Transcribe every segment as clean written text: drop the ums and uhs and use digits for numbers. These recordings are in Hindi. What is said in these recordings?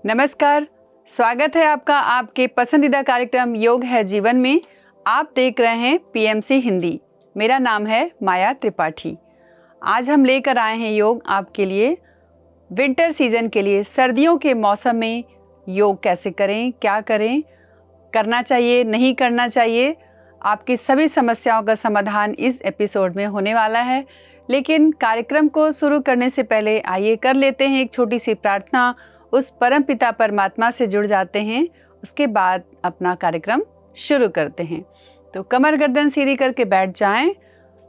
नमस्कार, स्वागत है आपका आपके पसंदीदा कार्यक्रम योग है जीवन में। आप देख रहे हैं पीएमसी हिंदी। मेरा नाम है माया त्रिपाठी। आज हम लेकर आए हैं योग आपके लिए विंटर सीजन के लिए। सर्दियों के मौसम में योग कैसे करें, क्या करें, करना चाहिए, नहीं करना चाहिए, आपकी सभी समस्याओं का समाधान इस एपिसोड में होने वाला है। लेकिन कार्यक्रम को शुरू करने से पहले आइए कर लेते हैं एक छोटी सी प्रार्थना। उस परम पिता परमात्मा से जुड़ जाते हैं, उसके बाद अपना कार्यक्रम शुरू करते हैं। तो कमर गर्दन सीधी करके बैठ जाएं,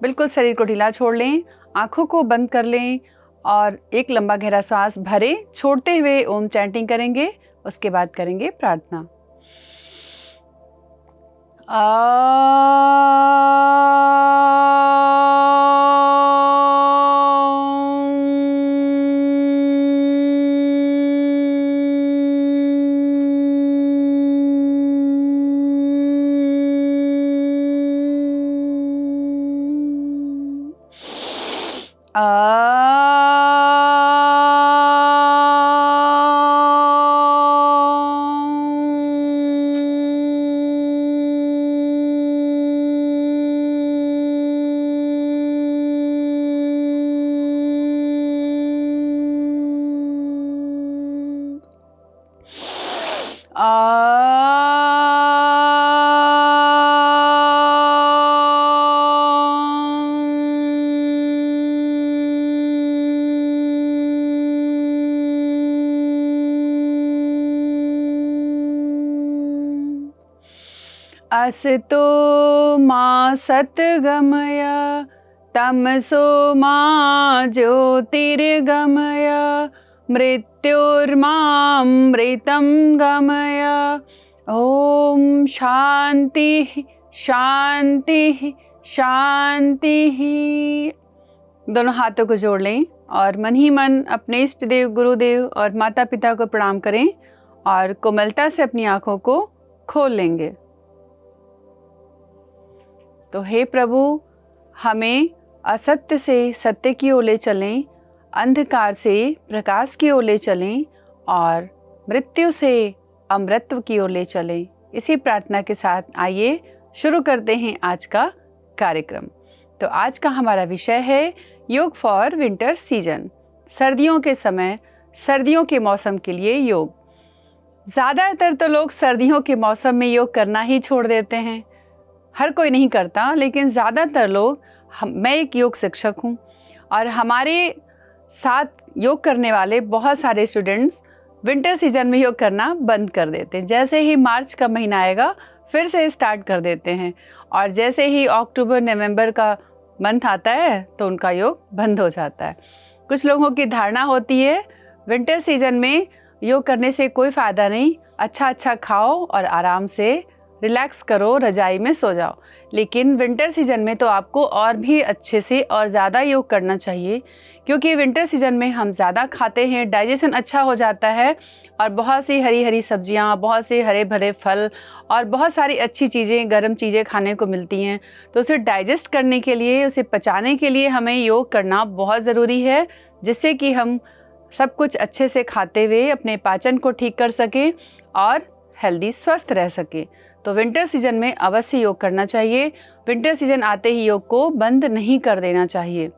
बिल्कुल शरीर को ढीला छोड़ लें, आँखों को बंद कर लें और एक लंबा गहरा श्वास भरें। छोड़ते हुए ओम चैंटिंग करेंगे, उसके बाद करेंगे प्रार्थना। असतो मा सद्गमय तमसो मा ज्योतिर्गमय मृत्योर्मामृतं गमय। ओम शांति शांति शांति। दोनों हाथों को जोड़ लें और मन ही मन अपने इष्ट देव, गुरुदेव और माता पिता को प्रणाम करें और कोमलता से अपनी आंखों को खोल लेंगे। तो हे प्रभु, हमें असत्य से सत्य की ओर ले चलें, अंधकार से प्रकाश की ओर ले चलें और मृत्यु से अमृतत्व की ओर ले चलें। इसी प्रार्थना के साथ आइए शुरू करते हैं आज का कार्यक्रम। तो आज का हमारा विषय है योग फॉर विंटर सीजन। सर्दियों के समय, सर्दियों के मौसम के लिए योग। ज़्यादातर तो लोग सर्दियों के मौसम में योग करना ही छोड़ देते हैं। हर कोई नहीं करता, लेकिन ज़्यादातर लोग, मैं एक योग शिक्षक हूँ और हमारे साथ योग करने वाले बहुत सारे स्टूडेंट्स विंटर सीजन में योग करना बंद कर देते हैं। जैसे ही मार्च का महीना आएगा फिर से स्टार्ट कर देते हैं और जैसे ही अक्टूबर नवंबर का मंथ आता है तो उनका योग बंद हो जाता है। कुछ लोगों की धारणा होती है विंटर सीजन में योग करने से कोई फ़ायदा नहीं, अच्छा खाओ और आराम से रिलैक्स करो, रजाई में सो जाओ। लेकिन विंटर सीजन में तो आपको और भी अच्छे से और ज़्यादा योग करना चाहिए, क्योंकि विंटर सीजन में हम ज़्यादा खाते हैं, डाइजेशन अच्छा हो जाता है और बहुत सी हरी हरी सब्जियां, बहुत से हरे भरे फल और बहुत सारी अच्छी चीज़ें, गर्म चीज़ें खाने को मिलती हैं। तो उसे डाइजेस्ट करने के लिए, उसे पचाने के लिए हमें योग करना बहुत ज़रूरी है, जिससे कि हम सब कुछ अच्छे से खाते हुए अपने पाचन को ठीक कर सकें और हेल्दी, स्वस्थ रह सकें। तो विंटर सीजन में अवश्य योग करना चाहिए। विंटर सीजन आते ही योग को बंद नहीं कर देना चाहिए।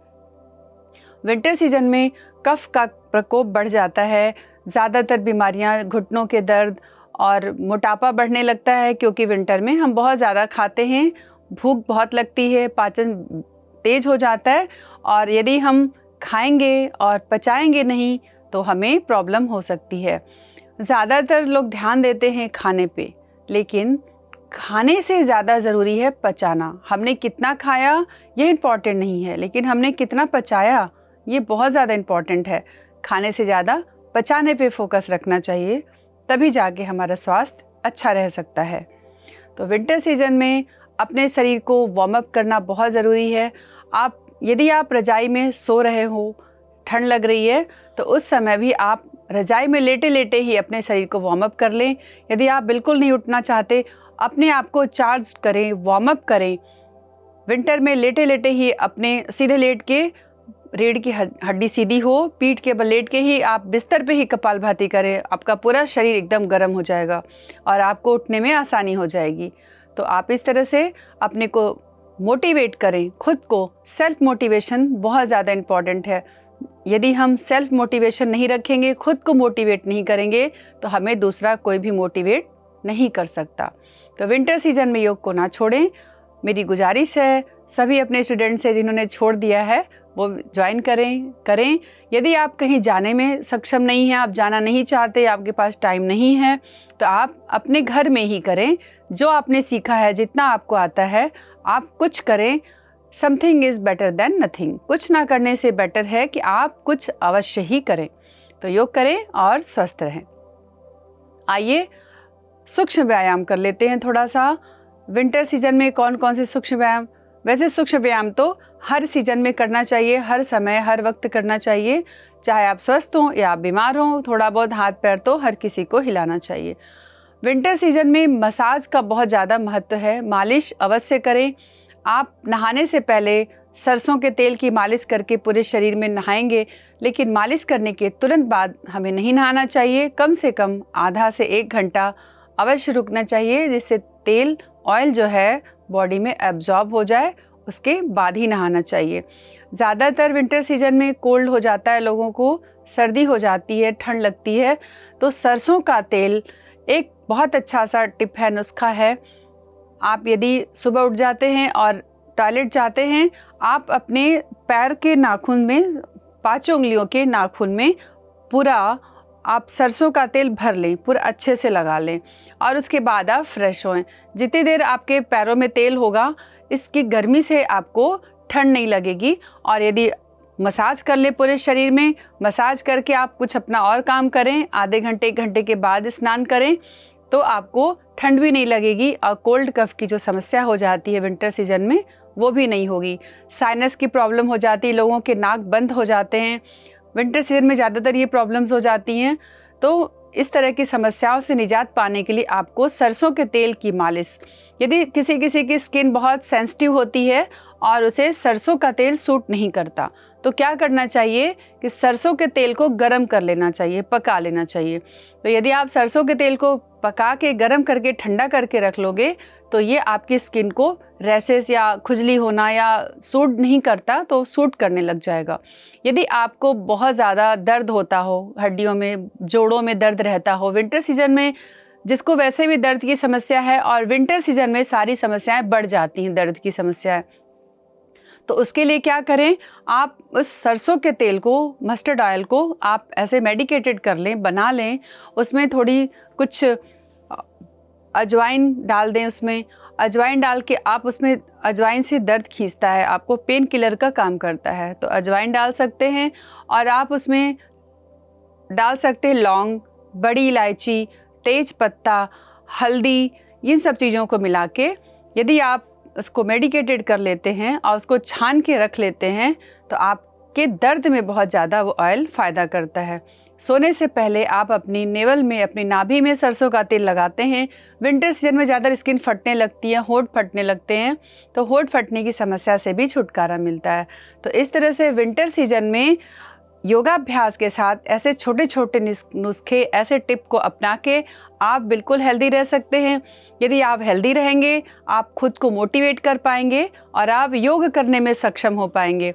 विंटर सीजन में कफ का प्रकोप बढ़ जाता है। ज़्यादातर बीमारियां, घुटनों के दर्द और मोटापा बढ़ने लगता है, क्योंकि विंटर में हम बहुत ज़्यादा खाते हैं, भूख बहुत लगती है, पाचन तेज हो जाता है और यदि हम खाएंगे और पचाएंगे नहीं तो हमें प्रॉब्लम हो सकती है। ज़्यादातर लोग ध्यान देते हैं खाने पे, लेकिन खाने से ज़्यादा ज़रूरी है पचाना। हमने कितना खाया ये इम्पॉर्टेंट नहीं है, लेकिन हमने कितना पचाया ये बहुत ज़्यादा इम्पॉर्टेंट है। खाने से ज़्यादा पचाने पे फोकस रखना चाहिए, तभी जाके हमारा स्वास्थ्य अच्छा रह सकता है। तो विंटर सीजन में अपने शरीर को वार्म अप करना बहुत ज़रूरी है। यदि आप रजाई में सो रहे हो, ठंड लग रही है, तो उस समय भी आप रजाई में लेटे लेटे ही अपने शरीर को वार्म अप कर लें। यदि आप बिल्कुल नहीं उठना चाहते, अपने आप को चार्ज करें, वार्म अप करें। विंटर में लेटे लेटे ही अपने सीधे लेट के रीढ़ की हड्डी सीधी हो, पीठ के बल लेट के ही आप बिस्तर पे ही कपालभाति करें, आपका पूरा शरीर एकदम गर्म हो जाएगा और आपको उठने में आसानी हो जाएगी। तो आप इस तरह से अपने को मोटिवेट करें, खुद को। सेल्फ मोटिवेशन बहुत ज़्यादा इम्पॉर्टेंट है। यदि हम सेल्फ मोटिवेशन नहीं रखेंगे, खुद को मोटिवेट नहीं करेंगे, तो हमें दूसरा कोई भी मोटिवेट नहीं कर सकता। तो विंटर सीजन में योग को ना छोड़ें। मेरी गुजारिश है सभी अपने स्टूडेंट्स से जिन्होंने छोड़ दिया है वो ज्वाइन करें। यदि आप कहीं जाने में सक्षम नहीं हैं, आप जाना नहीं चाहते, आपके पास टाइम नहीं है, तो आप अपने घर में ही करें। जो आपने सीखा है, जितना आपको आता है, आप कुछ करें। Something is better than nothing. कुछ ना करने से बेटर है कि आप कुछ अवश्य ही करें। तो योग करें और स्वस्थ रहें। आइए सूक्ष्म व्यायाम कर लेते हैं थोड़ा सा। विंटर सीजन में कौन कौन से सूक्ष्म व्यायाम? वैसे सूक्ष्म व्यायाम तो हर सीजन में करना चाहिए, हर समय हर वक्त करना चाहिए। चाहे आप स्वस्थ हों या आप बीमार हों, थोड़ा बहुत हाथ पैर तो हर किसी को हिलाना चाहिए। विंटर सीजन में मसाज का बहुत ज़्यादा महत्व है। मालिश अवश्य करें। आप नहाने से पहले सरसों के तेल की मालिश करके पूरे शरीर में नहाएंगे, लेकिन मालिश करने के तुरंत बाद हमें नहीं नहाना चाहिए। कम से कम आधा से 1 घंटा अवश्य रुकना चाहिए, जिससे तेल ऑयल जो है बॉडी में एब्जॉर्ब हो जाए, उसके बाद ही नहाना चाहिए। ज़्यादातर विंटर सीजन में कोल्ड हो जाता है, लोगों को सर्दी हो जाती है, ठंड लगती है। तो सरसों का तेल एक बहुत अच्छा सा टिप है, नुस्खा है। आप यदि सुबह उठ जाते हैं और टॉयलेट जाते हैं, आप अपने पैर के नाखून में, 5 उंगलियों के नाखून में पूरा आप सरसों का तेल भर लें, पूरा अच्छे से लगा लें और उसके बाद आप फ्रेश होएं। जितनी देर आपके पैरों में तेल होगा, इसकी गर्मी से आपको ठंड नहीं लगेगी। और यदि मसाज कर ले पूरे शरीर में, मसाज करके आप कुछ अपना और काम करें, आधे घंटे 1 घंटे के बाद स्नान करें, तो आपको ठंड भी नहीं लगेगी और कोल्ड कफ की जो समस्या हो जाती है विंटर सीजन में, वो भी नहीं होगी। साइनस की प्रॉब्लम हो जाती है, लोगों के नाक बंद हो जाते हैं, विंटर सीजन में ज़्यादातर ये प्रॉब्लम्स हो जाती हैं। तो इस तरह की समस्याओं से निजात पाने के लिए आपको सरसों के तेल की मालिश, यदि किसी किसी की स्किन बहुत सेंसिटिव होती है और उसे सरसों का तेल सूट नहीं करता, तो क्या करना चाहिए कि सरसों के तेल को गर्म कर लेना चाहिए, पका लेना चाहिए। तो यदि आप सरसों के तेल को पका के गर्म करके ठंडा करके रख लोगे, तो ये आपकी स्किन को रैशेस या खुजली होना या सूट नहीं करता, तो सूट करने लग जाएगा। यदि आपको बहुत ज़्यादा दर्द होता हो, हड्डियों में, जोड़ों में दर्द रहता हो विंटर सीजन में, जिसको वैसे भी दर्द की समस्या है और विंटर सीजन में सारी समस्याएं बढ़ जाती हैं, दर्द की समस्याएं, तो उसके लिए क्या करें, आप उस सरसों के तेल को, मस्टर्ड ऑयल को आप ऐसे मेडिकेटेड कर लें, बना लें। उसमें थोड़ी कुछ अजवाइन डाल दें। उसमें अजवाइन डाल के आप उसमें, अजवाइन से दर्द खींचता है, आपको पेन किलर का काम करता है, तो अजवाइन डाल सकते हैं। और आप उसमें डाल सकते हैं लौंग, बड़ी इलायची, तेज पत्ता, हल्दी, इन सब चीज़ों को मिला के यदि आप उसको मेडिकेटेड कर लेते हैं और उसको छान के रख लेते हैं, तो आपके दर्द में बहुत ज़्यादा वो ऑयल फ़ायदा करता है। सोने से पहले आप अपनी नेवल में, अपनी नाभि में सरसों का तेल लगाते हैं। विंटर सीजन में ज़्यादा स्किन फटने लगती है, होंठ फटने लगते हैं, तो होंठ फटने की समस्या से भी छुटकारा मिलता है। तो इस तरह से विंटर सीजन में योगाभ्यास के साथ ऐसे छोटे छोटे नुस्खे, ऐसे टिप को अपना के आप बिल्कुल हेल्दी रह सकते हैं। यदि आप हेल्दी रहेंगे, आप खुद को मोटिवेट कर पाएंगे और आप योग करने में सक्षम हो पाएंगे।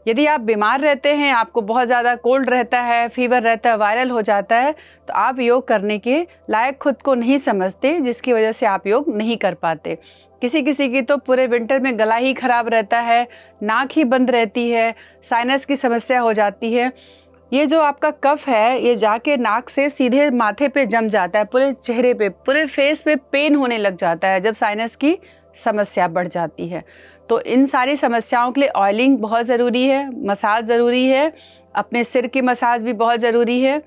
यदि आप बीमार रहते हैं, आपको बहुत ज़्यादा कोल्ड रहता है, फीवर रहता है, वायरल हो जाता है, तो आप योग करने के लायक खुद को नहीं समझते, जिसकी वजह से आप योग नहीं कर पाते। किसी किसी की तो पूरे विंटर में गला ही खराब रहता है, नाक ही बंद रहती है, साइनस की समस्या हो जाती है। ये जो आपका कफ है, ये जाके नाक से सीधे माथे पे जम जाता है, पूरे चेहरे पे, पूरे फेस पे पेन होने लग जाता है जब साइनस की समस्या बढ़ जाती है। तो इन सारी समस्याओं के लिए ऑयलिंग बहुत ज़रूरी है, मसाज ज़रूरी है, अपने सिर की मसाज भी बहुत ज़रूरी है।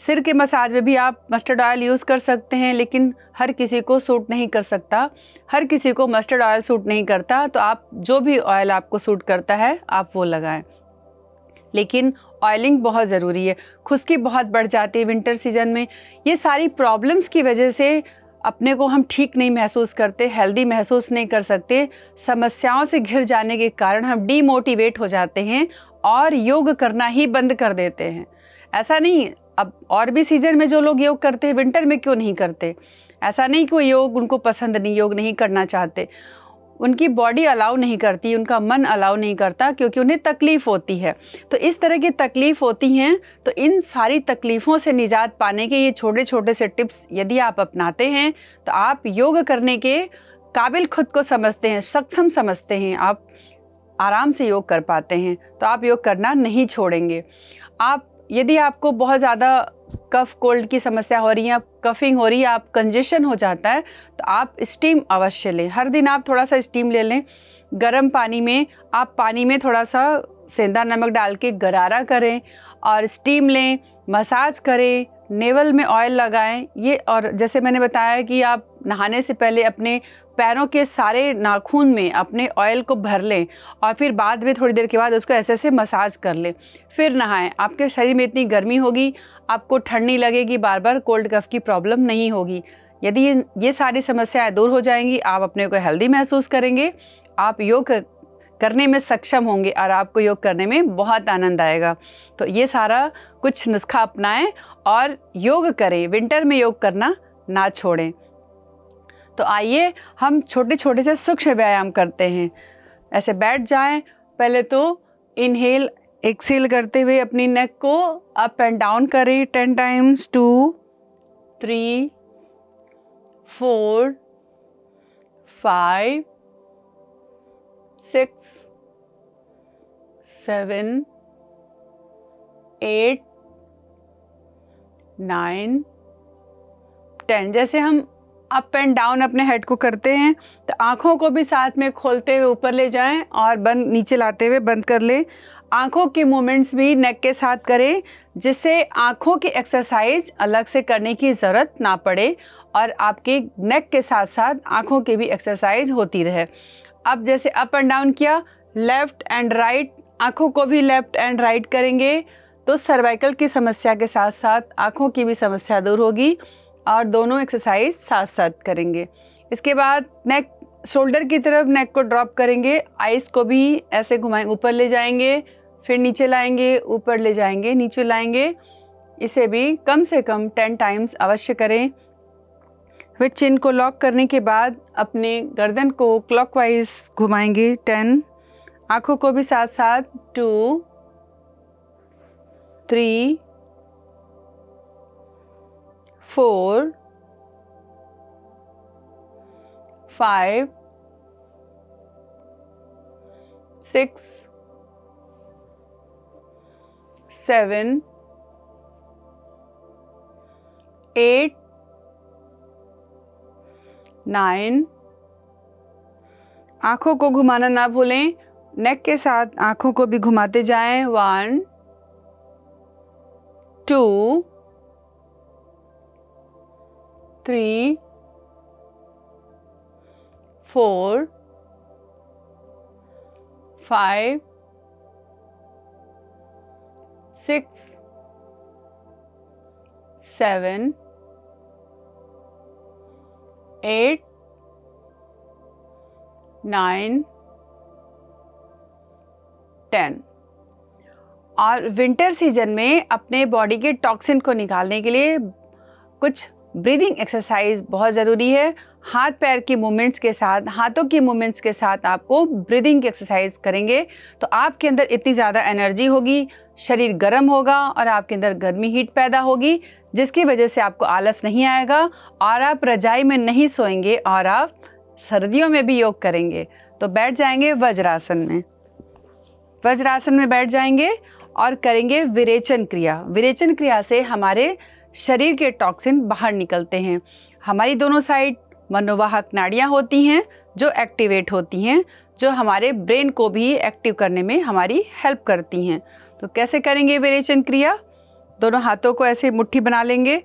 सिर के मसाज में भी आप मस्टर्ड ऑयल यूज़ कर सकते हैं, लेकिन हर किसी को सूट नहीं कर सकता, हर किसी को मस्टर्ड ऑयल सूट नहीं करता, तो आप जो भी ऑयल आपको सूट करता है आप वो लगाएं। लेकिन ऑयलिंग बहुत ज़रूरी है। खुश्की बहुत बढ़ जाती है विंटर सीजन में। ये सारी प्रॉब्लम्स की वजह से अपने को हम ठीक नहीं महसूस करते, हेल्दी महसूस नहीं कर सकते, समस्याओं से घिर जाने के कारण हम डीमोटिवेट हो जाते हैं और योग करना ही बंद कर देते हैं। ऐसा नहीं, अब और भी सीजन में जो लोग योग करते हैं, विंटर में क्यों नहीं करते? ऐसा नहीं कि वो योग उनको पसंद नहीं, योग नहीं करना चाहते, उनकी बॉडी अलाउ नहीं करती, उनका मन अलाउ नहीं करता, क्योंकि उन्हें तकलीफ़ होती है। तो इस तरह की तकलीफ़ होती हैं, तो इन सारी तकलीफ़ों से निजात पाने के ये छोटे छोटे से टिप्स यदि आप अपनाते हैं तो आप योग करने के काबिल खुद को समझते हैं, सक्षम समझते हैं, आप आराम से योग कर पाते हैं, तो आप योग करना नहीं छोड़ेंगे। आप यदि आपको बहुत ज़्यादा कफ कोल्ड की समस्या हो रही है, कफिंग हो रही है, आप कंजेशन हो जाता है, तो आप स्टीम अवश्य लें। हर दिन आप थोड़ा सा स्टीम ले लें। गर्म पानी में आप पानी में थोड़ा सा सेंधा नमक डाल के गरारा करें और स्टीम लें, मसाज करें, नेवल में ऑयल लगाएं। ये, और जैसे मैंने बताया कि आप नहाने से पहले अपने पैरों के सारे नाखून में अपने ऑयल को भर लें और फिर बाद में थोड़ी देर के बाद उसको ऐसे ऐसे मसाज कर लें, फिर नहाएं। आपके शरीर में इतनी गर्मी होगी, आपको ठंड नहीं लगेगी, बार बार कोल्ड कफ की प्रॉब्लम नहीं होगी। यदि ये सारी समस्याएं दूर हो जाएंगी, आप अपने को हेल्दी महसूस करेंगे, आप योग करने में सक्षम होंगे और आपको योग करने में बहुत आनंद आएगा। तो ये सारा कुछ नुस्खा अपनाएं और योग करें, विंटर में योग करना ना छोड़ें। तो आइए हम छोटे छोटे से सूक्ष्म व्यायाम करते हैं। ऐसे बैठ जाएं, पहले तो इनहेल एक्सेल करते हुए अपनी नेक को अप एंड डाउन करें 10 टाइम्स। 2 3 4 5 6 7 8 9 10। जैसे हम अप एंड डाउन अपने हेड को करते हैं, तो आँखों को भी साथ में खोलते हुए ऊपर ले जाएं और बंद, नीचे लाते हुए बंद कर लें। आँखों के मूवमेंट्स भी नेक के साथ करें, जिससे आँखों की एक्सरसाइज अलग से करने की ज़रूरत ना पड़े और आपके नेक के साथ साथ आँखों की भी एक्सरसाइज होती रहे। अब जैसे अप एंड डाउन किया, लेफ़्ट एंड राइट, आँखों को भी लेफ़्ट एंड राइट करेंगे, तो सर्वाइकल की समस्या के साथ साथ आँखों की भी समस्या दूर होगी और दोनों एक्सरसाइज साथ साथ करेंगे। इसके बाद नेक, शोल्डर की तरफ नेक को ड्रॉप करेंगे, आइज़ को भी ऐसे घुमाएंगे, ऊपर ले जाएंगे, फिर नीचे लाएंगे, ऊपर ले जाएंगे, नीचे लाएंगे। इसे भी कम से कम 10 टाइम्स अवश्य करें। फिर चिन को लॉक करने के बाद अपने गर्दन को क्लॉकवाइज घुमाएंगे 10। आँखों को भी साथ साथ 2 3 4 5 6 7 8 9। आँखों को घुमाना ना भूलें, नेक के साथ आँखों को भी घुमाते जाएं। 1 2 3 4 5 6 7 8 9 10। और विंटर सीजन में अपने बॉडी के टॉक्सिन को निकालने के लिए कुछ ब्रीदिंग एक्सरसाइज बहुत ज़रूरी है। हाथ पैर की मूवमेंट्स के साथ, हाथों की मूवमेंट्स के साथ आपको ब्रीदिंग की एक्सरसाइज करेंगे तो आपके अंदर इतनी ज़्यादा एनर्जी होगी, शरीर गर्म होगा और आपके अंदर गर्मी हीट पैदा होगी, जिसकी वजह से आपको आलस नहीं आएगा और आप रजाई में नहीं सोएंगे और आप सर्दियों में भी योग करेंगे। तो बैठ जाएंगे वज्रासन में। वज्रासन में बैठ जाएंगे और करेंगे विरेचन क्रिया। विरेचन क्रिया से हमारे शरीर के टॉक्सिन बाहर निकलते हैं। हमारी दोनों साइड मनोवाहक नाड़ियाँ होती हैं जो एक्टिवेट होती हैं, जो हमारे ब्रेन को भी एक्टिव करने में हमारी हेल्प करती हैं। तो कैसे करेंगे विरेचन क्रिया? दोनों हाथों को ऐसे मुट्ठी बना लेंगे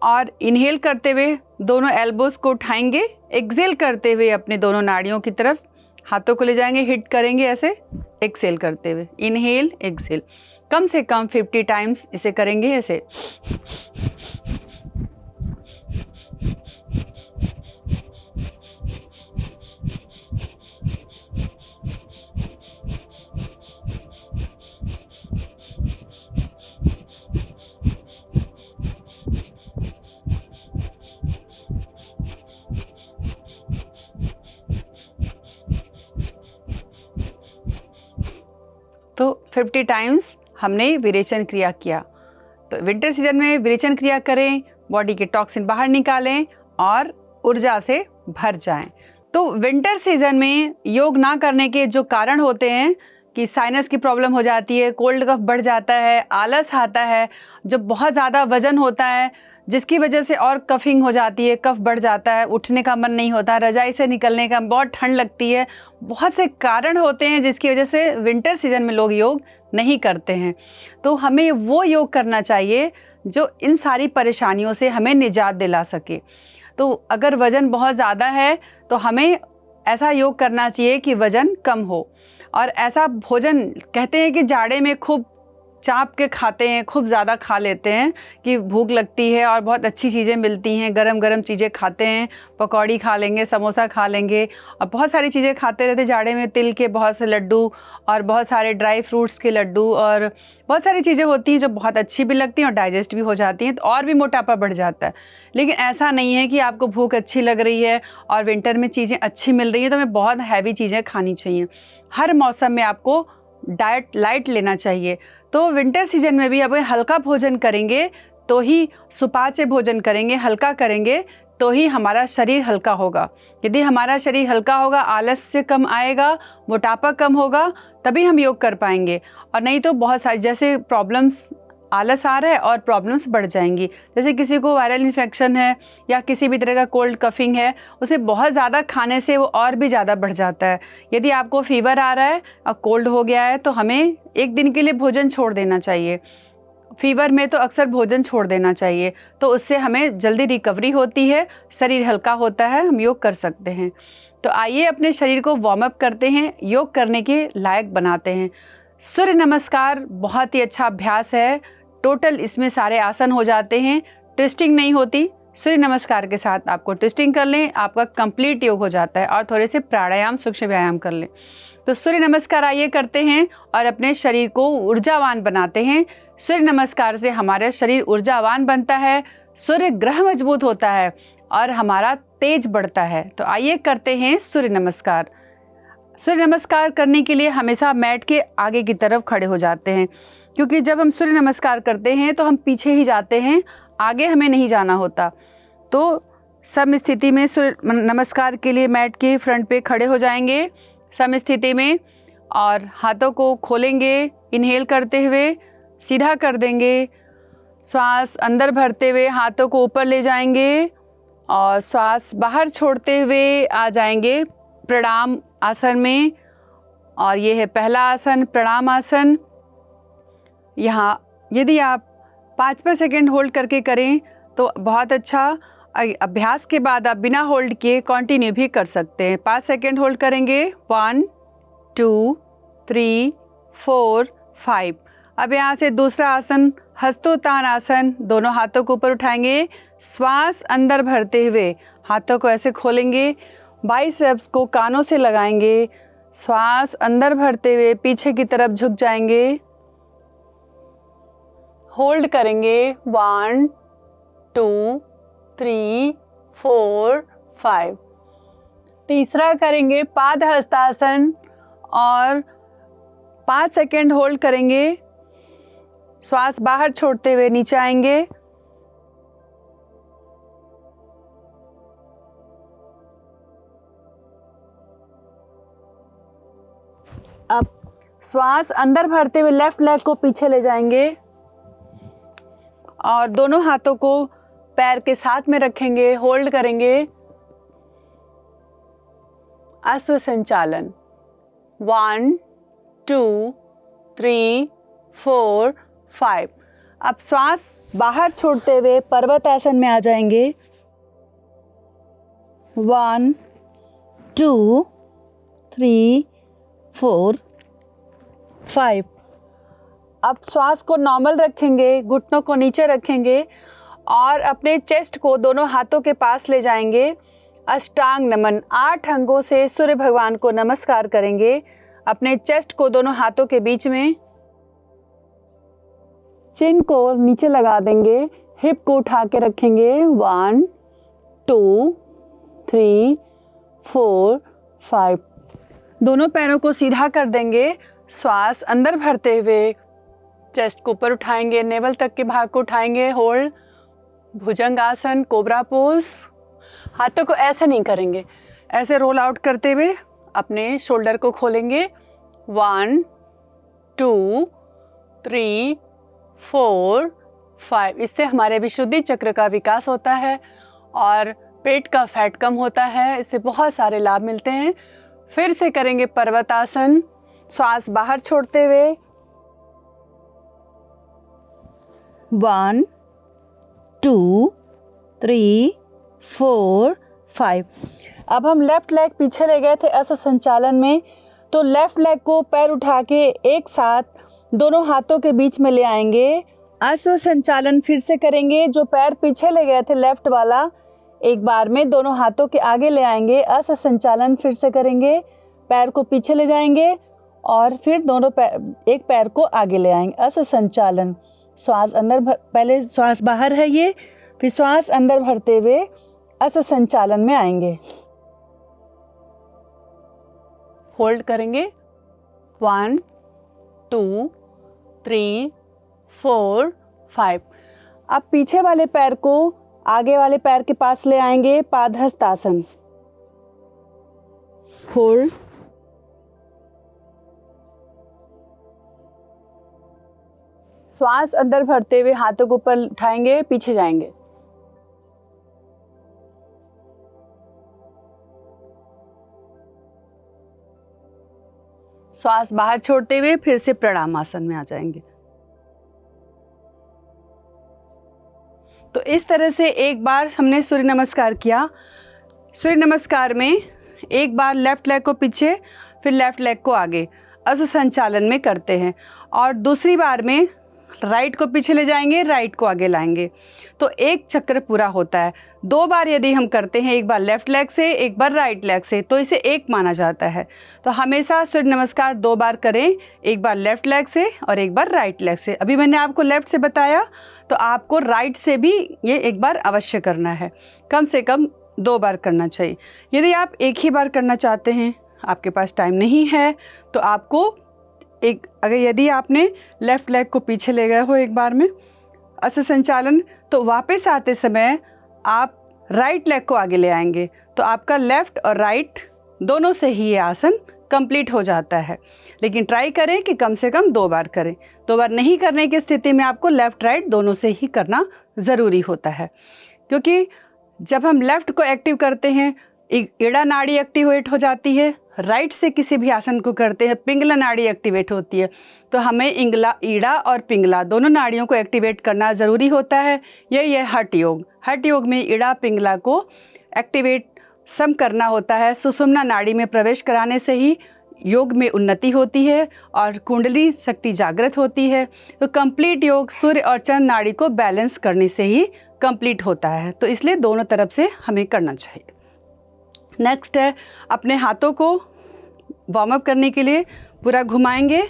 और इनहेल करते हुए दोनों एल्बोज को उठाएंगे, एक्सेल करते हुए अपने दोनों नाड़ियों की तरफ हाथों को ले जाएंगे, हिट करेंगे ऐसे एक्सेल करते हुए, इनहेल एक्सेल। कम से कम 50 टाइम्स इसे करेंगे ऐसे। 50 टाइम्स हमने विरेचन क्रिया किया। तो विंटर सीजन में विरेचन क्रिया करें, बॉडी के टॉक्सिन बाहर निकालें और ऊर्जा से भर जाएं। तो विंटर सीजन में योग ना करने के जो कारण होते हैं कि साइनस की प्रॉब्लम हो जाती है, कोल्ड कफ बढ़ जाता है, आलस आता है, जब बहुत ज़्यादा वजन होता है जिसकी वजह से और कफिंग हो जाती है, कफ बढ़ जाता है, उठने का मन नहीं होता, रजाई से निकलने का, बहुत ठंड लगती है, बहुत से कारण होते हैं जिसकी वजह से विंटर सीजन में लोग योग नहीं करते हैं। तो हमें वो योग करना चाहिए जो इन सारी परेशानियों से हमें निजात दिला सके। तो अगर वज़न बहुत ज़्यादा है तो हमें ऐसा योग करना चाहिए कि वज़न कम हो, और ऐसा भोजन कहते हैं कि जाड़े में खूब चाप के खाते हैं, खूब ज़्यादा खा लेते हैं कि भूख लगती है और बहुत अच्छी चीज़ें मिलती हैं, गरम गरम चीज़ें खाते हैं, पकौड़ी खा लेंगे, समोसा खा लेंगे और बहुत सारी चीज़ें खाते रहते हैं जाड़े में, तिल के बहुत से लड्डू और बहुत सारे ड्राई फ्रूट्स के लड्डू और बहुत सारी चीज़ें होती हैं जो बहुत अच्छी भी लगती हैं और डाइजेस्ट भी हो जाती हैं, तो और भी मोटापा बढ़ जाता है। लेकिन ऐसा नहीं है कि आपको भूख अच्छी लग रही है और विंटर में चीज़ें अच्छी मिल रही हैं तो हमें बहुत हैवी चीज़ें खानी चाहिए। हर मौसम में आपको डाइट लाइट लेना चाहिए। तो विंटर सीजन में भी हमें हल्का भोजन करेंगे तो ही, सुपाच्य भोजन करेंगे, हल्का करेंगे तो ही हमारा शरीर हल्का होगा। यदि हमारा शरीर हल्का होगा, आलस्य कम आएगा, मोटापा कम होगा, तभी हम योग कर पाएंगे। और नहीं तो बहुत सारी जैसे प्रॉब्लम्स, आलस आ रहा है और प्रॉब्लम्स बढ़ जाएंगी। जैसे किसी को वायरल इन्फेक्शन है या किसी भी तरह का कोल्ड कफिंग है, उसे बहुत ज़्यादा खाने से वो और भी ज़्यादा बढ़ जाता है। यदि आपको फीवर आ रहा है और कोल्ड हो गया है तो हमें एक दिन के लिए भोजन छोड़ देना चाहिए। फीवर में तो अक्सर भोजन छोड़ देना चाहिए, तो उससे हमें जल्दी रिकवरी होती है, शरीर हल्का होता है, हम योग कर सकते हैं। तो आइए अपने शरीर को वार्म अप करते हैं, योग करने के लायक बनाते हैं। सूर्य नमस्कार बहुत ही अच्छा अभ्यास है। टोटल इसमें सारे आसन हो जाते हैं, ट्विस्टिंग नहीं होती। सूर्य नमस्कार के साथ आपको ट्विस्टिंग कर लें, आपका कंप्लीट योग हो जाता है। और थोड़े से प्राणायाम, सूक्ष्म व्यायाम कर लें। तो सूर्य नमस्कार आइए करते हैं और अपने शरीर को ऊर्जावान बनाते हैं। सूर्य नमस्कार से हमारा शरीर ऊर्जावान बनता है, सूर्य ग्रह मजबूत होता है और हमारा तेज बढ़ता है। तो आइए करते हैं सूर्य नमस्कार। सूर्य नमस्कार करने के लिए हमेशा मैट के आगे की तरफ खड़े हो जाते हैं, क्योंकि जब हम सूर्य नमस्कार करते हैं तो हम पीछे ही जाते हैं, आगे हमें नहीं जाना होता। तो सम स्थिति में सूर्य नमस्कार के लिए मैट के फ्रंट पे खड़े हो जाएंगे सम स्थिति में, और हाथों को खोलेंगे, इनहेल करते हुए सीधा कर देंगे। श्वास अंदर भरते हुए हाथों को ऊपर ले जाएंगे और श्वास बाहर छोड़ते हुए आ जाएंगे प्रणाम आसन में। और ये है पहला आसन, प्रणाम आसन। यहाँ यदि आप 5 सेकेंड होल्ड करके करें तो बहुत अच्छा। अभ्यास के बाद आप बिना होल्ड किए कंटिन्यू भी कर सकते हैं। 5 सेकेंड होल्ड करेंगे, 1 2 3 4 5। अब यहाँ से दूसरा आसन, हस्तोत्तान आसन। दोनों हाथों को ऊपर उठाएंगे, श्वास अंदर भरते हुए हाथों को ऐसे खोलेंगे, बाइसेप्स को कानों से लगाएंगे, श्वास अंदर भरते हुए पीछे की तरफ झुक जाएंगे, होल्ड करेंगे 1 2 3 4 5। तीसरा करेंगे पाद हस्तासन और 5 सेकेंड होल्ड करेंगे, श्वास बाहर छोड़ते हुए नीचे आएंगे। अब श्वास अंदर भरते हुए लेफ्ट लेग को पीछे ले जाएंगे और दोनों हाथों को पैर के साथ में रखेंगे, होल्ड करेंगे। अश्व संचालन 1 2 3 4 5। अब श्वास बाहर छोड़ते हुए पर्वत आसन में आ जाएंगे। 1 2 3 4 5। अब श्वास को नॉर्मल रखेंगे, घुटनों को नीचे रखेंगे और अपने चेस्ट को दोनों हाथों के पास ले जाएंगे। अष्टांग नमन, 8 अंगों से सूर्य भगवान को नमस्कार करेंगे। अपने चेस्ट को दोनों हाथों के बीच में, चिन को नीचे लगा देंगे, हिप को उठा के रखेंगे। 1 2 3 4 5। दोनों पैरों को सीधा कर देंगे, श्वास अंदर भरते हुए चेस्ट को ऊपर उठाएंगे, नेवल तक के भाग को उठाएंगे, होल्ड, भुजंगासन, कोबरा पोज। हाथों को ऐसे नहीं करेंगे, ऐसे रोल आउट करते हुए अपने शोल्डर को खोलेंगे। 1 2 3 4 5। इससे हमारे विशुद्धि चक्र का विकास होता है और पेट का फैट कम होता है। इससे बहुत सारे लाभ मिलते हैं। फिर से करेंगे पर्वतासन, श्वास बाहर छोड़ते हुए। 1 2 3 4 5। अब हम लेफ्ट लेग पीछे ले गए थे अश्व संचालन में, तो लेफ्ट लेग को पैर उठा के एक साथ दोनों हाथों के बीच में ले आएंगे। अश्व संचालन फिर से करेंगे। जो पैर पीछे ले गए थे लेफ्ट वाला, एक बार में दोनों हाथों के आगे ले आएंगे। अश्व संचालन फिर से करेंगे, पैर को पीछे ले जाएंगे और फिर दोनों एक पैर को आगे ले आएंगे। अश्व संचालन, श्वास अंदर पहले श्वास बाहर है ये, फिर श्वास अंदर भरते हुए अश्व संचालन में आएंगे। होल्ड करेंगे। 1 2 3 4 5। अब पीछे वाले पैर को आगे वाले पैर के पास ले आएंगे, पादहस्तासन। होल्ड, श्वास अंदर भरते हुए हाथों को ऊपर उठाएंगे, पीछे जाएंगे। श्वास बाहर छोड़ते हुए फिर से प्रणामासन में आ जाएंगे। तो इस तरह से एक बार हमने सूर्य नमस्कार किया। सूर्य नमस्कार में एक बार लेफ्ट लेग को पीछे, फिर लेफ्ट लेग को आगे अश्व संचालन में करते हैं, और दूसरी बार में राइट को पीछे ले जाएंगे, राइट को आगे लाएंगे, तो एक चक्र पूरा होता है। 2 बार यदि हम करते हैं, एक बार लेफ्ट लेग से, एक बार राइट लेग से, तो इसे एक माना जाता है। तो हमेशा सूर्य नमस्कार 2 बार करें, एक बार लेफ्ट लेग से और एक बार राइट लेग से। अभी मैंने आपको लेफ्ट से बताया, तो आपको राइट से भी ये एक बार अवश्य करना है। कम से कम 2 बार करना चाहिए। यदि आप एक ही बार करना चाहते हैं, आपके पास टाइम नहीं है, तो आपको अगर यदि आपने लेफ्ट लेग को पीछे ले गए हो एक बार में अश्व संचालन, तो वापस आते समय आप राइट लेग को आगे ले आएंगे, तो आपका लेफ्ट और राइट दोनों से ही ये आसन कंप्लीट हो जाता है। लेकिन ट्राई करें कि कम से कम 2 बार करें। 2 बार नहीं करने की स्थिति में आपको लेफ्ट राइट दोनों से ही करना ज़रूरी होता है, क्योंकि जब हम लेफ्ट को एक्टिव करते हैं, ईड़ा नाड़ी एक्टिवेट हो जाती है। राइट से किसी भी आसन को करते हैं, पिंगला नाड़ी एक्टिवेट होती है। तो हमें ईड़ा और पिंगला दोनों नाड़ियों को एक्टिवेट करना ज़रूरी होता है। यही है हठ योग। हठ योग में ईड़ा पिंगला को एक्टिवेट सम करना होता है। सुषुम्ना नाड़ी में प्रवेश कराने से ही योग में उन्नति होती है और कुंडली शक्ति जागृत होती है। तो कंप्लीट योग सूर्य और चंद्र नाड़ी को बैलेंस करने से ही कंप्लीट होता है। तो इसलिए दोनों तरफ से हमें करना चाहिए। नेक्स्ट है, अपने हाथों को वार्म अप करने के लिए पूरा घुमाएंगे।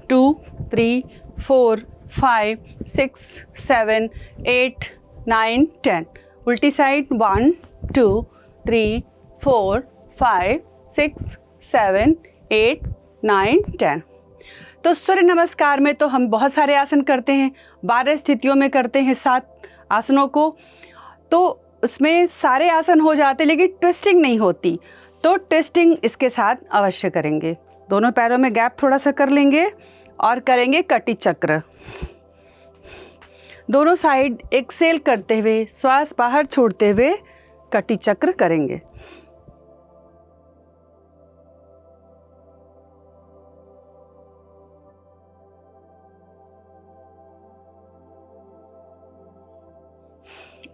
2 3 4 5 6 7 8 9 10। उल्टी साइड 1 2 3 4 5 6 7 8 9 10। तो सूर्य नमस्कार में तो हम बहुत सारे आसन करते हैं, 12 स्थितियों में करते हैं 7 आसनों को। तो उसमें सारे आसन हो जाते, लेकिन ट्विस्टिंग नहीं होती। तो ट्विस्टिंग इसके साथ अवश्य करेंगे। दोनों पैरों में गैप थोड़ा सा कर लेंगे और करेंगे कटी चक्र। दोनों साइड एक्सेल करते हुए, श्वास बाहर छोड़ते हुए कटी चक्र करेंगे।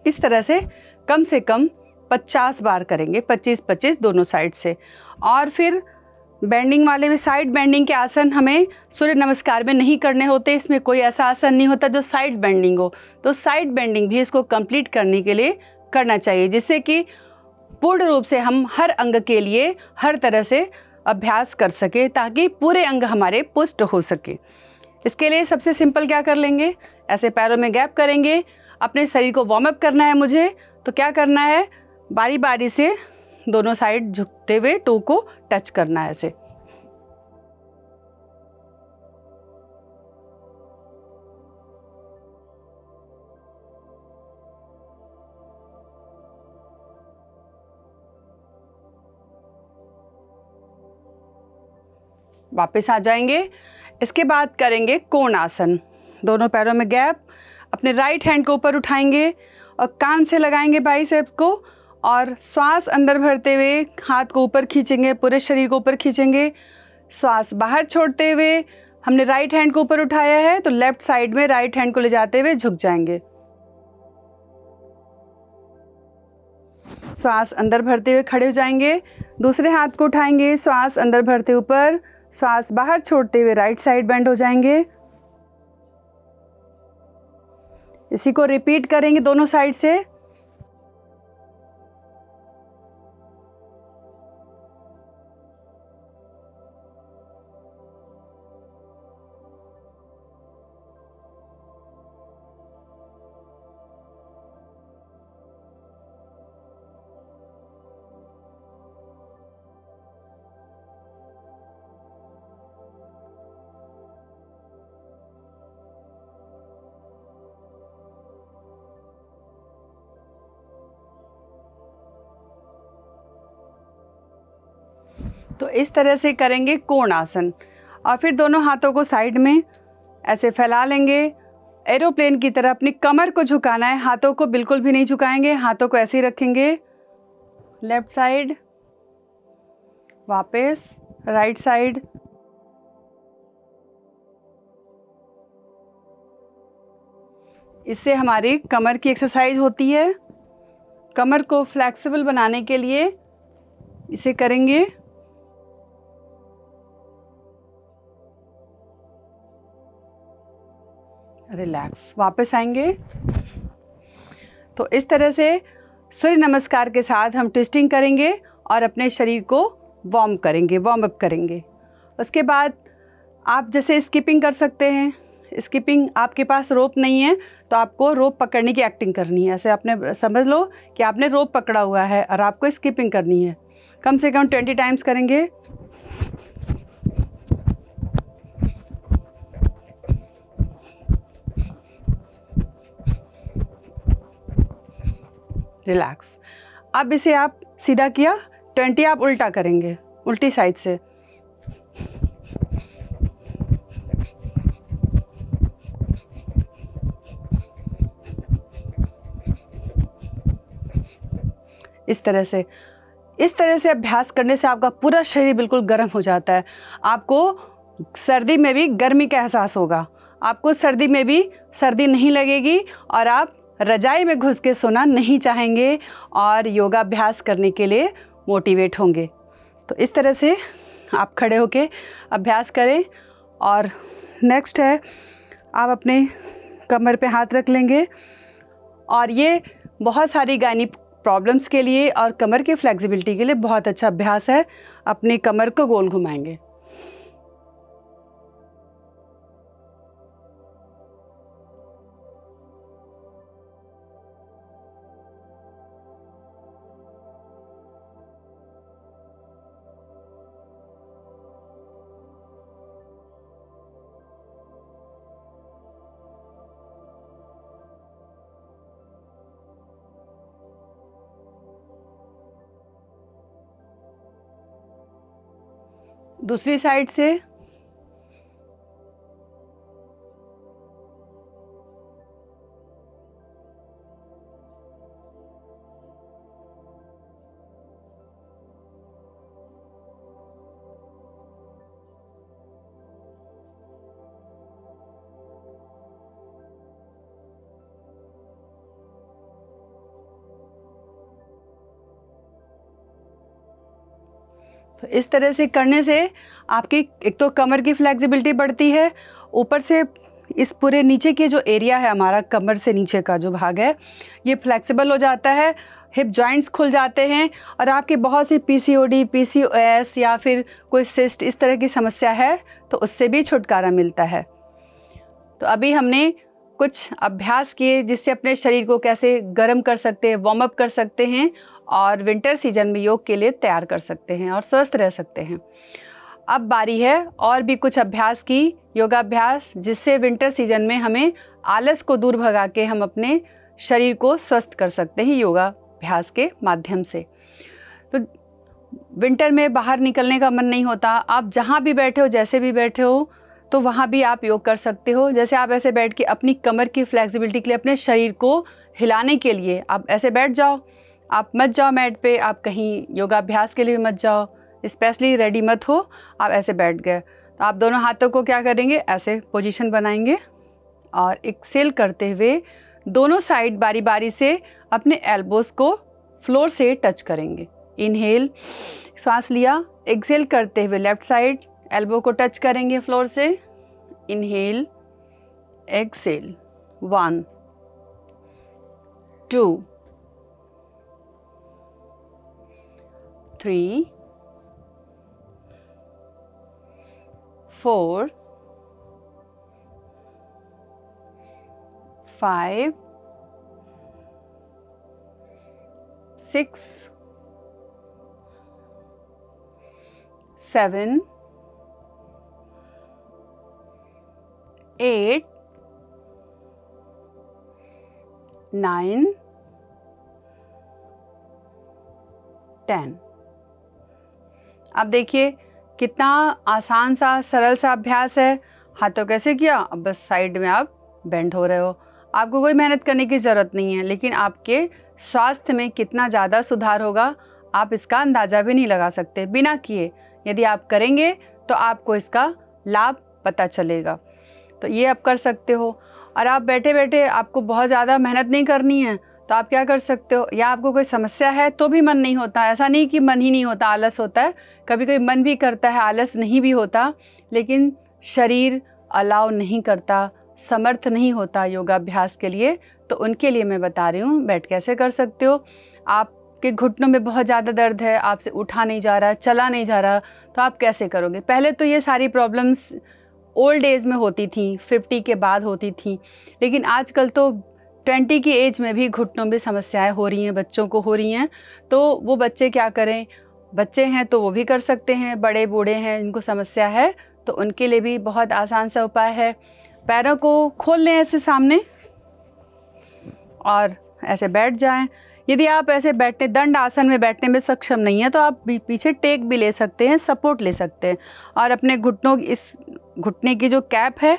इस तरह से कम 50 बार करेंगे, 25-25 दोनों साइड से। और फिर बेंडिंग वाले में, साइड बेंडिंग के आसन हमें सूर्य नमस्कार में नहीं करने होते। इसमें कोई ऐसा आसन नहीं होता जो साइड बेंडिंग हो। तो साइड बेंडिंग भी इसको कंप्लीट करने के लिए करना चाहिए, जिससे कि पूर्ण रूप से हम हर अंग के लिए हर तरह से अभ्यास कर सके, ताकि पूरे अंग हमारे पुष्ट हो सके। इसके लिए सबसे सिंपल क्या कर लेंगे, ऐसे पैरों में गैप करेंगे। अपने शरीर को वार्म अप करना है मुझे, तो क्या करना है, बारी बारी से दोनों साइड झुकते हुए टो को टच करना है ऐसे। वापस आ जाएंगे। इसके बाद करेंगे कोण आसन। दोनों पैरों में गैप, अपने राइट हैंड को ऊपर उठाएंगे और कान से लगाएंगे बाइसेप्स को और श्वास अंदर भरते हुए हाथ को ऊपर खींचेंगे, पूरे शरीर को ऊपर खींचेंगे। श्वास बाहर छोड़ते हुए हमने राइट हैंड को ऊपर उठाया है तो लेफ्ट साइड में राइट हैंड को ले जाते हुए झुक जाएंगे। श्वास अंदर भरते हुए खड़े हो जाएंगे, दूसरे हाथ को उठाएंगे, श्वास अंदर भरते ऊपर, श्वास बाहर छोड़ते हुए राइट साइड बेंड हो जाएंगे। इसी को रिपीट करेंगे दोनों साइड से। तो इस तरह से करेंगे कोण आसन और फिर दोनों हाथों को साइड में ऐसे फैला लेंगे। एरोप्लेन की तरह अपनी कमर को झुकाना है, हाथों को बिल्कुल भी नहीं झुकाएंगे, हाथों को ऐसे ही रखेंगे। लेफ्ट साइड, वापस राइट साइड। इससे हमारी कमर की एक्सरसाइज होती है। कमर को फ्लेक्सिबल बनाने के लिए इसे करेंगे। रिलैक्स, वापस आएंगे। तो इस तरह से सूर्य नमस्कार के साथ हम ट्विस्टिंग करेंगे और अपने शरीर को वार्म करेंगे, वार्म अप करेंगे। उसके बाद आप जैसे स्किपिंग कर सकते हैं। स्किपिंग, आपके पास रोप नहीं है तो आपको रोप पकड़ने की एक्टिंग करनी है। ऐसे आपने समझ लो कि आपने रोप पकड़ा हुआ है और आपको स्किपिंग करनी है। कम से कम 20 टाइम्स करेंगे। रिलैक्स। अब इसे आप सीधा किया, 20 आप उल्टा करेंगे, उल्टी साइड से। इस तरह से अभ्यास करने से आपका पूरा शरीर बिल्कुल गर्म हो जाता है। आपको सर्दी में भी गर्मी का एहसास होगा, आपको सर्दी में भी सर्दी नहीं लगेगी और आप रजाई में घुस के सोना नहीं चाहेंगे और योगाभ्यास करने के लिए मोटिवेट होंगे। तो इस तरह से आप खड़े होके अभ्यास करें। और नेक्स्ट है, आप अपने कमर पे हाथ रख लेंगे और ये बहुत सारी गायनी प्रॉब्लम्स के लिए और कमर की फ्लेक्सिबिलिटी के लिए बहुत अच्छा अभ्यास है। अपनी कमर को गोल घुमाएंगे। दूसरी साइड से तो इस तरह से करने से आपकी एक तो कमर की फ्लेक्सिबिलिटी बढ़ती है, ऊपर से इस पूरे नीचे के जो एरिया है हमारा, कमर से नीचे का जो भाग है, ये फ्लेक्सिबल हो जाता है, हिप जॉइंट्स खुल जाते हैं और आपकी बहुत सी पीसीओडी, पीसीओएस या फिर कोई सिस्ट इस तरह की समस्या है तो उससे भी छुटकारा मिलता है। तो अभी हमने कुछ अभ्यास किए जिससे अपने शरीर को कैसे गर्म कर सकते हैं, वार्म अप कर सकते हैं और विंटर सीजन में योग के लिए तैयार कर सकते हैं और स्वस्थ रह सकते हैं। अब बारी है और भी कुछ अभ्यास की, योगाभ्यास, जिससे विंटर सीजन में हमें आलस को दूर भगा के हम अपने शरीर को स्वस्थ कर सकते हैं योगाभ्यास के माध्यम से। तो विंटर में बाहर निकलने का मन नहीं होता, आप जहाँ भी बैठे हो, जैसे भी बैठे हो, तो वहाँ भी आप योग कर सकते हो। जैसे आप ऐसे बैठ के अपनी कमर की फ्लेक्सिबिलिटी के लिए, अपने शरीर को हिलाने के लिए आप ऐसे बैठ जाओ। आप मत जाओ मैट पे, आप कहीं योगाभ्यास के लिए मत जाओ, स्पेशली रेडी मत हो, आप ऐसे बैठ गए। तो आप दोनों हाथों को क्या करेंगे, ऐसे पोजीशन बनाएंगे और एक्सेल करते हुए दोनों साइड बारी बारी से अपने एल्बोज़ को फ्लोर से टच करेंगे। इनहेल, सांस लिया, एक्सेल करते हुए लेफ्ट साइड एल्बो को टच करेंगे फ्लोर से। Inhale, exhale, 1 2 3 4 5 6 7 8 9 10। अब देखिए कितना आसान सा सरल सा अभ्यास है। हाथों कैसे किया, अब बस साइड में आप बेंड हो रहे हो। आपको कोई मेहनत करने की ज़रूरत नहीं है, लेकिन आपके स्वास्थ्य में कितना ज़्यादा सुधार होगा आप इसका अंदाज़ा भी नहीं लगा सकते बिना किए। यदि आप करेंगे तो आपको इसका लाभ पता चलेगा। तो ये आप कर सकते हो। और आप बैठे बैठे आपको बहुत ज़्यादा मेहनत नहीं करनी है, तो आप क्या कर सकते हो, या आपको कोई समस्या है तो भी मन नहीं होता, ऐसा नहीं कि मन ही नहीं होता, आलस होता है, कभी कभी मन भी करता है, आलस नहीं भी होता, लेकिन शरीर अलाउ नहीं करता, समर्थ नहीं होता योगाभ्यास के लिए, तो उनके लिए मैं बता रही हूँ बैठ कैसे कर सकते हो। आपके घुटनों में बहुत ज़्यादा दर्द है, आपसे उठा नहीं जा रहा, चला नहीं जा रहा, तो आप कैसे करोगे। पहले तो ये सारी प्रॉब्लम्स ओल्ड एज में होती थी, 50 के बाद होती थी, लेकिन आजकल तो 20 की एज में भी घुटनों में समस्याएं हो रही हैं, बच्चों को हो रही हैं। तो वो बच्चे क्या करें, बच्चे हैं तो वो भी कर सकते हैं, बड़े बूढ़े हैं जिनको समस्या है तो उनके लिए भी बहुत आसान सा उपाय है। पैरों को खोल लें ऐसे सामने और ऐसे बैठ जाएं। यदि आप ऐसे बैठने दंड आसन में बैठने में सक्षम नहीं है तो आप पीछे टेक भी ले सकते हैं, सपोर्ट ले सकते हैं, और अपने घुटनों, इस घुटने की जो कैप है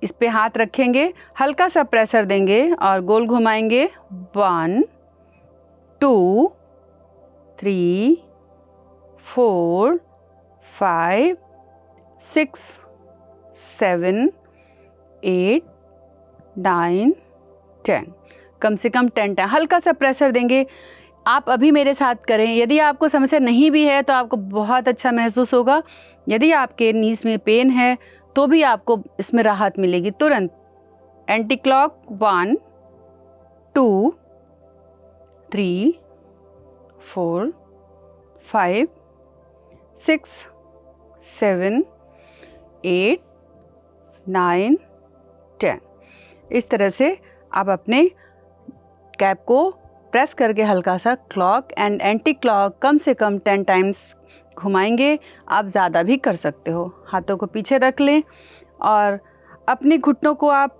इस पे हाथ रखेंगे, हल्का सा प्रेशर देंगे और गोल घुमाएंगे। 1 2 3 4 5 6 7 8 9 10, कम से कम 10 टाइम हल्का सा प्रेशर देंगे। आप अभी मेरे साथ करें। यदि आपको समस्या नहीं भी है तो आपको बहुत अच्छा महसूस होगा। यदि आपके नीज में पेन है तो भी आपको इसमें राहत मिलेगी तुरंत। Anti clock 1 2 3 4 5 6 7 8 9 10। इस तरह से आप अपने कैप को प्रेस करके हल्का सा क्लॉक एंड एंटी क्लॉक कम से कम 10 टाइम्स घुमाएंगे। आप ज़्यादा भी कर सकते हो। हाथों को पीछे रख लें और अपने घुटनों को आप,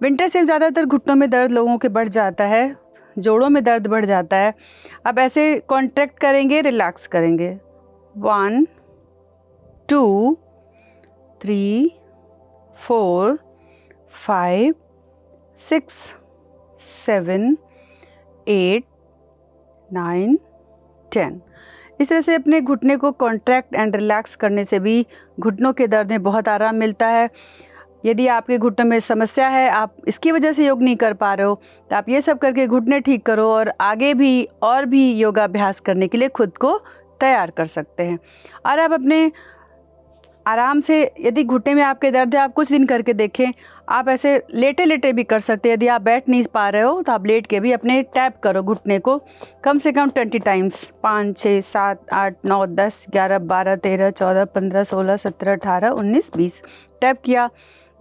विंटर से ज़्यादातर घुटनों में दर्द लोगों के बढ़ जाता है, जोड़ों में दर्द बढ़ जाता है। अब ऐसे कॉन्ट्रैक्ट करेंगे, रिलैक्स करेंगे। 1 2 3 4 5 6 7 8 9 10। इस तरह से अपने घुटने को कॉन्ट्रैक्ट एंड रिलैक्स करने से भी घुटनों के दर्द में बहुत आराम मिलता है। यदि आपके घुटनों में समस्या है, आप इसकी वजह से योग नहीं कर पा रहे हो, तो आप ये सब करके घुटने ठीक करो और आगे भी और भी योगाभ्यास करने के लिए खुद को तैयार कर सकते हैं। और आप अपने आराम से, यदि घुटने में आपके दर्द है, आप कुछ दिन करके देखें। आप ऐसे लेटे लेटे भी कर सकते हैं। यदि आप बैठ नहीं पा रहे हो तो आप लेट के भी अपने टैप करो घुटने को कम से कम 20 टाइम्स। 5 6 7 8 9 10 11 12 13 14 15 16 17 18 19 20 टैप किया।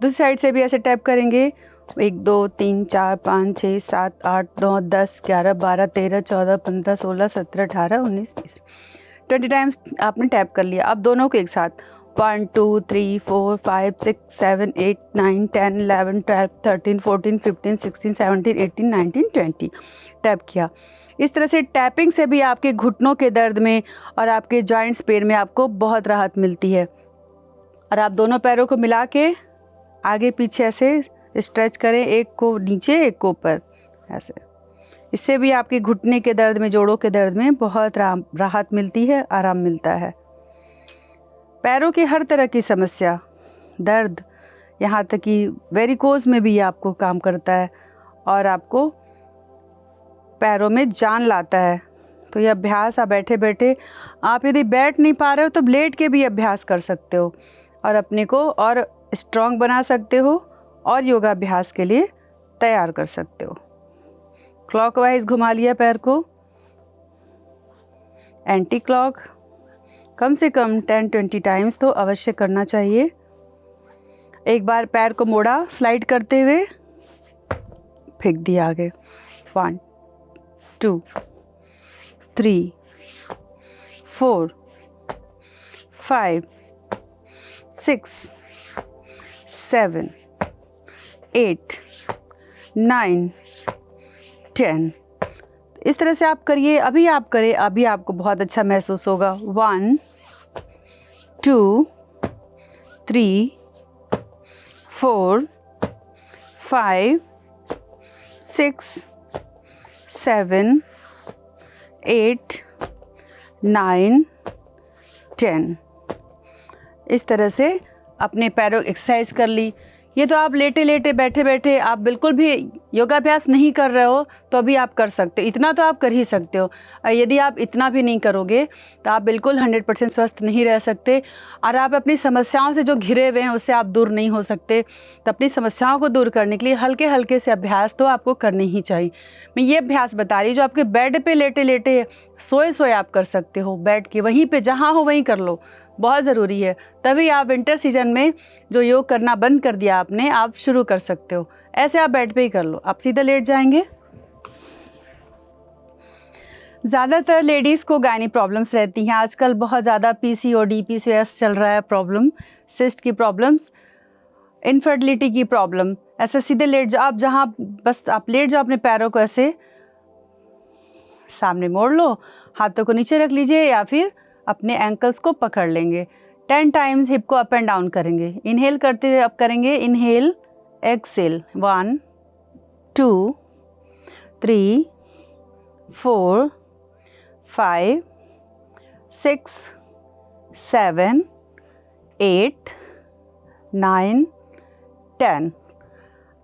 दूसरी साइड से भी ऐसे टैप करेंगे। 1 2 3 4 5 6 7 8 9 10 11 12 13 14 15 16 17 18 19 20 20 टाइम्स आपने टैप कर लिया। अब दोनों को एक साथ 1 2 3 4 5 6 7 8 9 10 11 12 13 14 15 16 17 18 19 20 टैप किया। इस तरह से टैपिंग से भी आपके घुटनों के दर्द में और आपके जॉइंट्स पेन में आपको बहुत राहत मिलती है। और आप दोनों पैरों को मिला के आगे पीछे ऐसे स्ट्रेच करें, एक को नीचे एक को ऊपर ऐसे। इससे भी आपके घुटने के दर्द में, जोड़ों के दर्द में बहुत राहत मिलती है, आराम मिलता है। पैरों की हर तरह की समस्या, दर्द, यहाँ तक कि वेरिकोज में भी आपको काम करता है और आपको पैरों में जान लाता है। तो ये अभ्यास आप बैठे बैठे, आप यदि बैठ नहीं पा रहे हो तो लेट के भी अभ्यास कर सकते हो और अपने को और स्ट्रॉन्ग बना सकते हो और योगाभ्यास के लिए तैयार कर सकते हो। क्लॉकवाइज घुमा लिया पैर को, एंटी क्लॉक कम से कम 10-20 टाइम्स तो अवश्य करना चाहिए। एक बार पैर को मोड़ा स्लाइड करते हुए, फेंक दिया आगे। 1 2 3 4 5 6 7 8 9 10। इस तरह से आप करिए, अभी आप करें, अभी आपको बहुत अच्छा महसूस होगा। 1 2 3 4 5 6 7 8 9 10। इस तरह से अपने पैरों की एक्सरसाइज कर ली। ये तो आप लेटे लेटे बैठे बैठे आप बिल्कुल भी योगाभ्यास नहीं कर रहे हो तो अभी आप कर सकते हो, इतना तो आप कर ही सकते हो। यदि आप इतना भी नहीं करोगे तो आप बिल्कुल 100% स्वस्थ नहीं रह सकते और आप अपनी समस्याओं से जो घिरे हुए हैं उससे आप दूर नहीं हो सकते। तो अपनी समस्याओं को दूर करने के लिए हल्के हल्के से अभ्यास तो आपको करने ही चाहिए। मैं ये अभ्यास बता रही जो आपके बेड पे लेटे लेटे सोए सोए आप कर सकते हो, बैठ के वहीं पे जहाँ हो वहीं कर लो, बहुत ज़रूरी है। तभी आप विंटर सीजन में जो योग करना बंद कर दिया आपने, आप शुरू कर सकते हो। ऐसे आप बेड पे ही कर लो। आप सीधा लेट जाएंगे। ज़्यादातर लेडीज़ को गायनी प्रॉब्लम्स रहती हैं आजकल, बहुत ज़्यादा PCOD PCOS चल रहा है प्रॉब्लम, सिस्ट की प्रॉब्लम्स, इनफर्टिलिटी की प्रॉब्लम। ऐसे सीधे लेट जाओ आप, जहाँ बस आप लेट जाओ, अपने पैरों को ऐसे सामने मोड़ लो, हाथों को नीचे रख लीजिए या फिर अपने एंकल्स को पकड़ लेंगे। 10 टाइम्स हिप को अप एंड डाउन करेंगे। इनहेल करते हुए अप करेंगे, इनहेल एक्सेल। 1 2 3 4 5 6 7 8 9 10।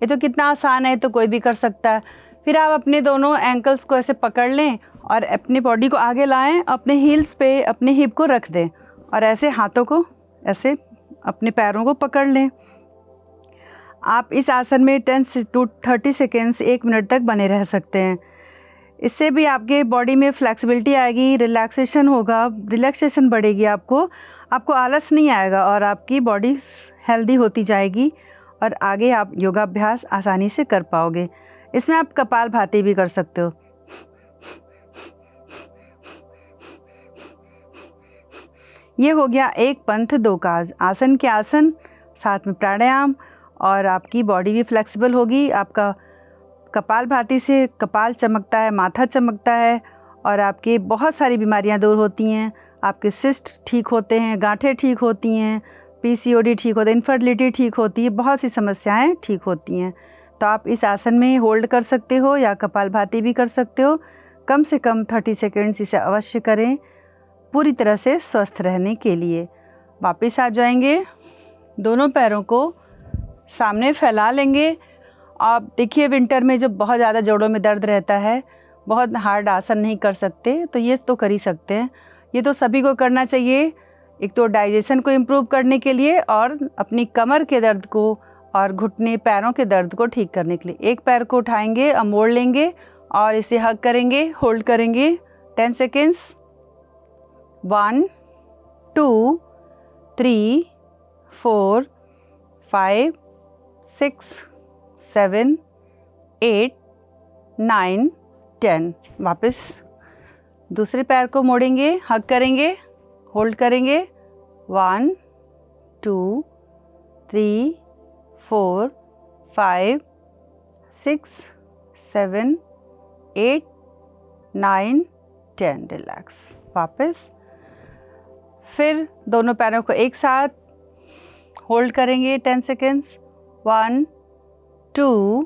ये तो कितना आसान है, तो कोई भी कर सकता है। फिर आप अपने दोनों एंकल्स को ऐसे पकड़ लें और अपनी बॉडी को आगे लाएं, अपने हील्स पे अपने हिप को रख दें और ऐसे हाथों को ऐसे अपने पैरों को पकड़ लें। आप इस आसन में 10 to 30 सेकेंड्स, 1 मिनट तक बने रह सकते हैं। इससे भी आपके बॉडी में फ्लेक्सिबिलिटी आएगी, रिलैक्सेशन होगा, रिलैक्सेशन बढ़ेगी, आपको आलस नहीं आएगा और आपकी बॉडी हेल्दी होती जाएगी और आगे आप योगाभ्यास आसानी से कर पाओगे। इसमें आप कपालभाति भी कर सकते हो। ये हो गया एक पंथ दो काज, आसन के आसन, साथ में प्राणायाम, और आपकी बॉडी भी फ्लेक्सिबल होगी। आपका कपालभाति से कपाल चमकता है, माथा चमकता है और आपकी बहुत सारी बीमारियां दूर होती हैं। आपके सिस्ट ठीक होते हैं, गांठें ठीक होती हैं, PCOD ठीक होता है, इनफर्टिलिटी ठीक होती है, बहुत सी समस्याएं ठीक होती हैं। तो आप इस आसन में होल्ड कर सकते हो या कपालभाति भी कर सकते हो। कम से कम 30 सेकेंड्स इसे अवश्य करें पूरी तरह से स्वस्थ रहने के लिए। वापस आ जाएंगे, दोनों पैरों को सामने फैला लेंगे। आप देखिए विंटर में जब बहुत ज़्यादा जोड़ों में दर्द रहता है, बहुत हार्ड आसन नहीं कर सकते, तो ये तो कर ही सकते हैं। ये तो सभी को करना चाहिए, एक तो डाइजेशन को इम्प्रूव करने के लिए और अपनी कमर के दर्द को और घुटने पैरों के दर्द को ठीक करने के लिए। एक पैर को उठाएंगे और मोड़ लेंगे और इसे हग करेंगे, होल्ड करेंगे 10 सेकेंड्स। 1 2 3 4 5 6 7 8 9 10। वापस दूसरे पैर को मोड़ेंगे, हग करेंगे, होल्ड करेंगे। 1 2 3 4 5 6 7 8 9 10। रिलैक्स। वापस फिर दोनों पैरों को एक साथ होल्ड करेंगे 10 सेकेंड्स। 1 2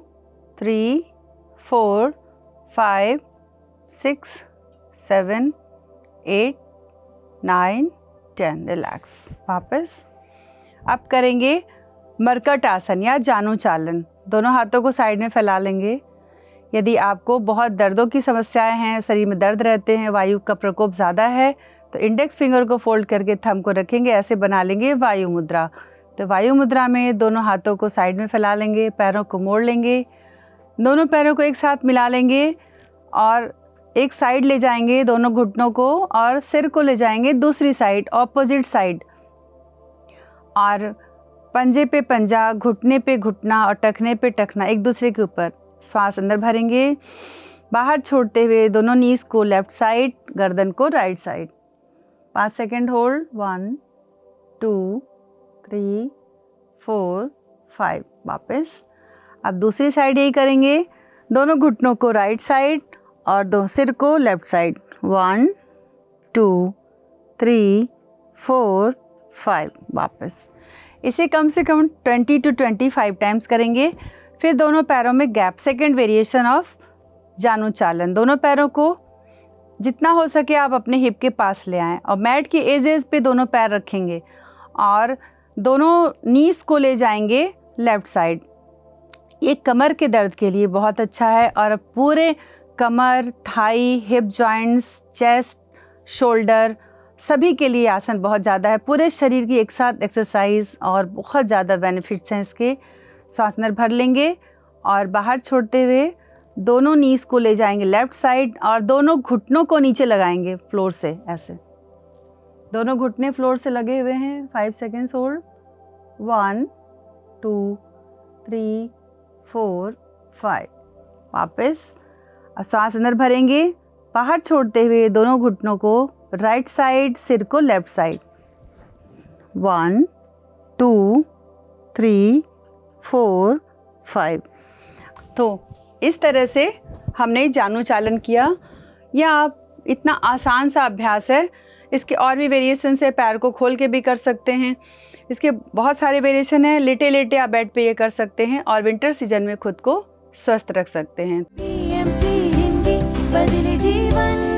3 4 5 6 7 8 9 10। रिलैक्स। वापस अब करेंगे मरकट आसन या जानु चालन। दोनों हाथों को साइड में फैला लेंगे। यदि आपको बहुत दर्दों की समस्याएं हैं, शरीर में दर्द रहते हैं, वायु का प्रकोप ज़्यादा है, तो इंडेक्स फिंगर को फोल्ड करके थंब को रखेंगे, ऐसे बना लेंगे वायु मुद्रा। तो वायु मुद्रा में दोनों हाथों को साइड में फैला लेंगे, पैरों को मोड़ लेंगे, दोनों पैरों को एक साथ मिला लेंगे और एक साइड ले जाएंगे दोनों घुटनों को और सिर को ले जाएंगे दूसरी साइड, ऑपोजिट साइड। और पंजे पे पंजा, घुटने पे घुटना और टखने पे टखना एक दूसरे के ऊपर। श्वास अंदर भरेंगे, बाहर छोड़ते हुए दोनों नीज को लेफ्ट साइड, गर्दन को राइट साइड। 5 second hold. 1 2 3 4 5। वापस अब दूसरी साइड यही करेंगे, दोनों घुटनों को राइट साइड और दो सिर को लेफ्ट साइड। 1 2 3 4 5। वापस इसे कम से कम 20 to 25 टाइम्स करेंगे। फिर दोनों पैरों में गैप, सेकेंड वेरिएशन ऑफ जानु चालन। दोनों पैरों को जितना हो सके आप अपने हिप के पास ले आएं और मैट की एजेस पे दोनों पैर रखेंगे और दोनों नीज को ले जाएंगे लेफ्ट साइड। ये कमर के दर्द के लिए बहुत अच्छा है और पूरे कमर, thigh, hip joints, chest, shoulder सभी के लिए आसन बहुत ज़्यादा है। पूरे शरीर की एक साथ एक्सरसाइज और बहुत ज़्यादा बेनिफिट्स हैं इसके। सांस अंदर भर लेंगे और बाहर छोड़ते हुए दोनों नीज को ले जाएंगे लेफ्ट साइड और दोनों घुटनों को नीचे लगाएंगे फ्लोर से। ऐसे दोनों घुटने फ्लोर से लगे हुए हैं। 5 सेकेंड्स होल्ड। 1 2 3 4 5। वापस सांस अंदर भरेंगे, बाहर छोड़ते हुए दोनों घुटनों को राइट साइड, सिर को लेफ्ट साइड। 1 2 3 4 5। तो इस तरह से हमने जानु चालन किया। यह आप इतना आसान सा अभ्यास है। इसके और भी वेरिएशन है, पैर को खोल के भी कर सकते हैं। इसके बहुत सारे वेरिएशन हैं। लेटे लेटे आप बेड पे ये कर सकते हैं और विंटर सीजन में खुद को स्वस्थ रख सकते हैं। PMC हिंदी बदले जीवन।